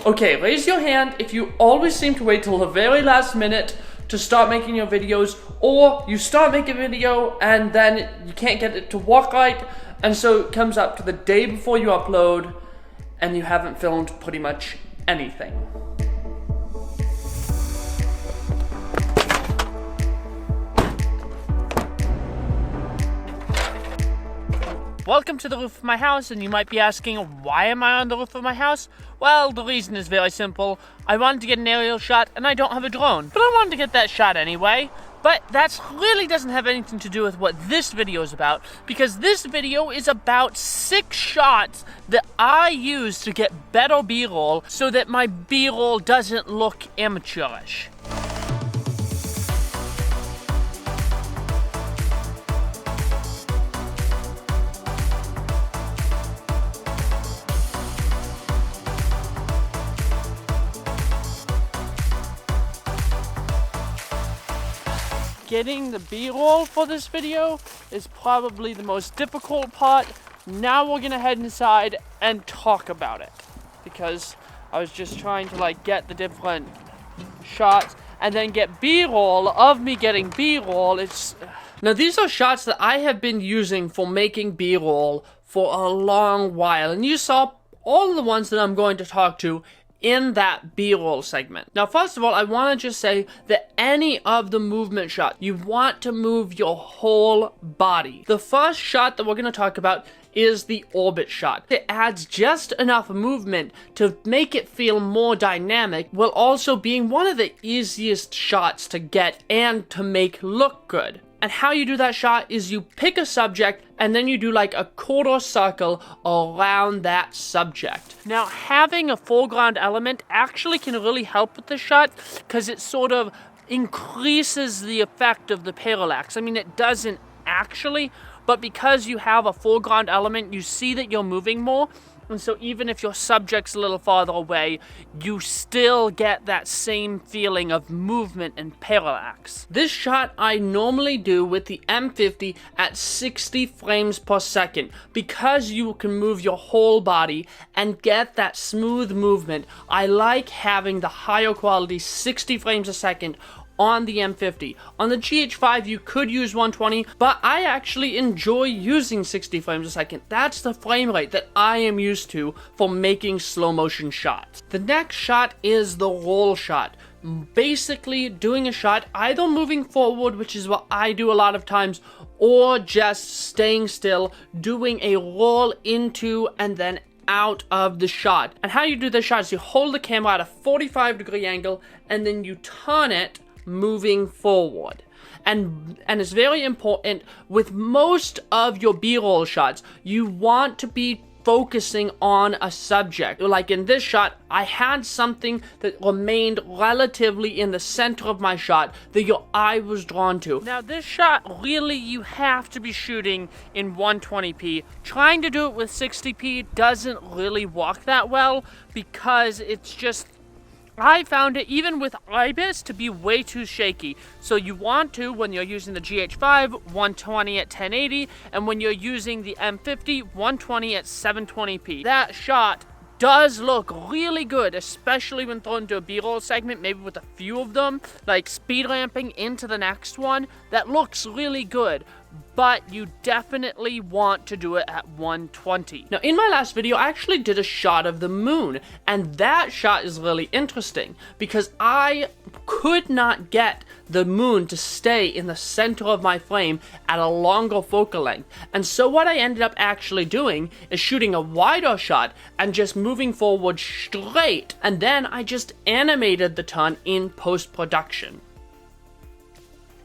Okay, raise your hand if you always seem to wait till the very last minute to start making your videos, or you start making a video and then you can't get it to work right, and so it comes up to the day before you upload and you haven't filmed pretty much anything. Welcome to the roof of my house, and you might be asking, why am I on the roof of my house? Well, the reason is very simple. I wanted to get an aerial shot, and I don't have a drone. But I wanted to get that shot anyway. But that really doesn't have anything to do with what this video is about, because this video is about 6 shots that I use to get better B-roll so that my B-roll doesn't look amateurish. Getting the B-roll for this video is probably the most difficult part. Now we're gonna head inside and talk about it, because I was just trying to get the different shots and then get B-roll of me getting B-roll. Now these are shots that I have been using for making B-roll for a long while, and you saw all the ones that I'm going to talk to in that B-roll segment. Now, first of all, I want to just say that any of the movement shots, you want to move your whole body. The first shot that we're going to talk about is the orbit shot. It adds just enough movement to make it feel more dynamic, while also being one of the easiest shots to get and to make look good. And how you do that shot is you pick a subject and then you do a quarter circle around that subject. Now, having a foreground element actually can really help with the shot, because it sort of increases the effect of the parallax. I mean, it doesn't actually, but because you have a foreground element, you see that you're moving more. And so even if your subject's a little farther away, you still get that same feeling of movement and parallax. This shot I normally do with the M50 at 60 frames per second. Because you can move your whole body and get that smooth movement, I like having the higher quality 60 frames a second on the M50. On the GH5 you could use 120, but I actually enjoy using 60 frames a second. That's the frame rate that I am used to for making slow motion shots. The next shot is the roll shot. Basically doing a shot either moving forward, which is what I do a lot of times, or just staying still, doing a roll into and then out of the shot. And how you do the shot is you hold the camera at a 45-degree angle and then you turn it moving forward. And it's very important with most of your B-roll shots, you want to be focusing on a subject. Like in this shot, I had something that remained relatively in the center of my shot that your eye was drawn to. Now this shot, really you have to be shooting in 120p. Trying to do it with 60p doesn't really work that well, because it's just, I found it, even with IBIS, to be way too shaky. So you want to, when you're using the GH5, 120 at 1080, and when you're using the M50, 120 at 720p. That shot does look really good, especially when thrown into a B-roll segment, maybe with a few of them, like speed ramping into the next one. That looks really good, but you definitely want to do it at 120. Now, in my last video, I actually did a shot of the moon, and that shot is really interesting because I could not get the moon to stay in the center of my frame at a longer focal length. And so what I ended up actually doing is shooting a wider shot and just moving forward straight, and then I just animated the turn in post-production.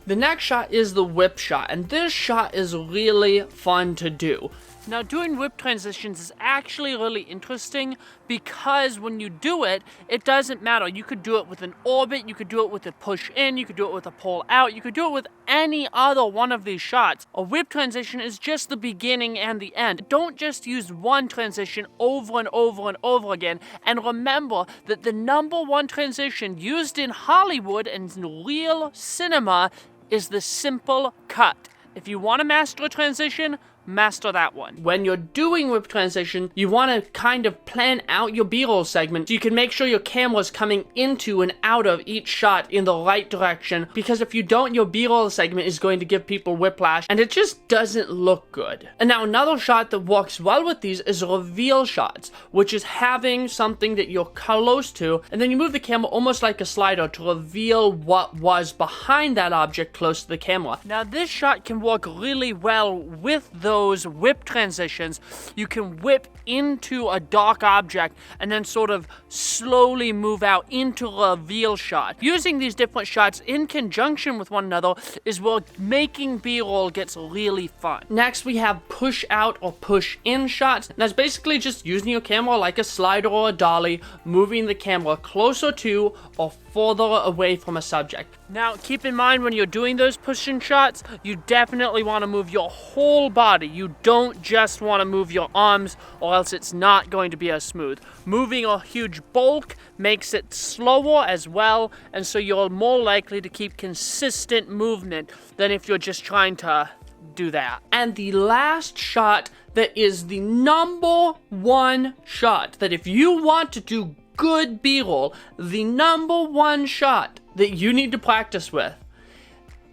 The next shot is the whip shot, and this shot is really fun to do. Now, doing whip transitions is actually really interesting because when you do it, it doesn't matter. You could do it with an orbit, you could do it with a push in, you could do it with a pull out, you could do it with any other one of these shots. A whip transition is just the beginning and the end. Don't just use one transition over and over and over again. And remember that the #1 transition used in Hollywood and real cinema is the simple cut. If you want to master a transition, master that one. When you're doing whip transition, you want to kind of plan out your B-roll segment so you can make sure your camera's coming into and out of each shot in the right direction, because if you don't, your B-roll segment is going to give people whiplash and it just doesn't look good. And now another shot that works well with these is reveal shots, which is having something that you're close to and then you move the camera almost like a slider to reveal what was behind that object close to the camera. Now this shot can work really well with those whip transitions. You can whip into a dark object and then sort of slowly move out into a reveal shot. Using these different shots in conjunction with one another is where making B-roll gets really fun. Next we have push out or push in shots. And that's basically just using your camera like a slider or a dolly, moving the camera closer to or further away from a subject. Now keep in mind when you're doing those push-in shots, you definitely want to move your whole body. You don't just want to move your arms or else it's not going to be as smooth. Moving a huge bulk makes it slower as well, and so you're more likely to keep consistent movement than if you're just trying to do that. And the last shot that is the number one shot that if you want to do good B-roll, the number one shot that you need to practice with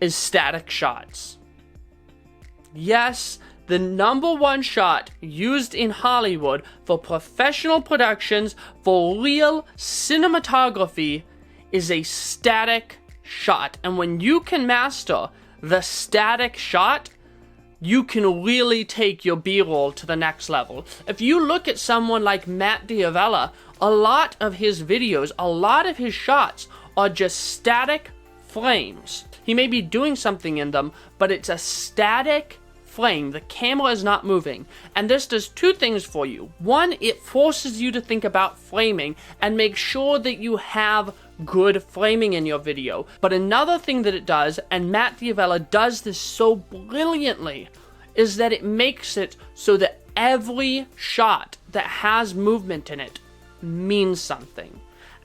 is static shots. Yes, the number one shot used in Hollywood for professional productions, for real cinematography, is a static shot. And when you can master the static shot, you can really take your B-roll to the next level. If you look at someone like Matt D'Avella, a lot of his videos, a lot of his shots are just static frames. He may be doing something in them, but it's a static frame. The camera is not moving. And this does two things for you. One, it forces you to think about framing and make sure that you have good framing in your video. But another thing that it does, and Matt D'Avella does this so brilliantly, is that it makes it so that every shot that has movement in it means something.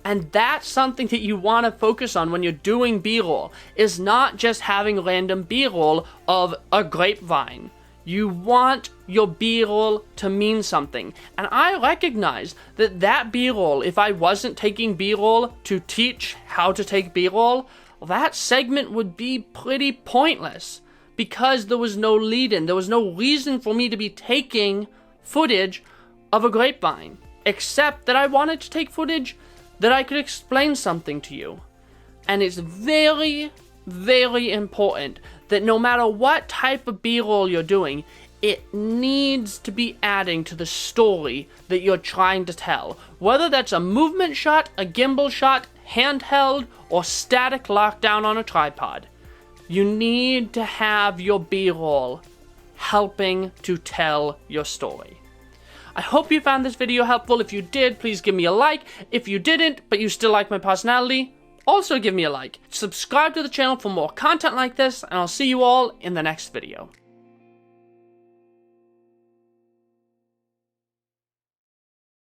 And that's something that you want to focus on when you're doing B-roll, is not just having random B-roll of a grapevine. You want your B-roll to mean something. And I recognize that that B-roll, if I wasn't taking B-roll to teach how to take B-roll, that segment would be pretty pointless because there was no lead-in. There was no reason for me to be taking footage of a grapevine, except that I wanted to take footage that I could explain something to you. And it's very, very important that no matter what type of B-roll you're doing, it needs to be adding to the story that you're trying to tell. Whether that's a movement shot, a gimbal shot, handheld, or static lockdown on a tripod, you need to have your B-roll helping to tell your story. I hope you found this video helpful. If you did, please give me a like. If you didn't, but you still like my personality, also give me a like. Subscribe to the channel for more content like this, and I'll see you all in the next video.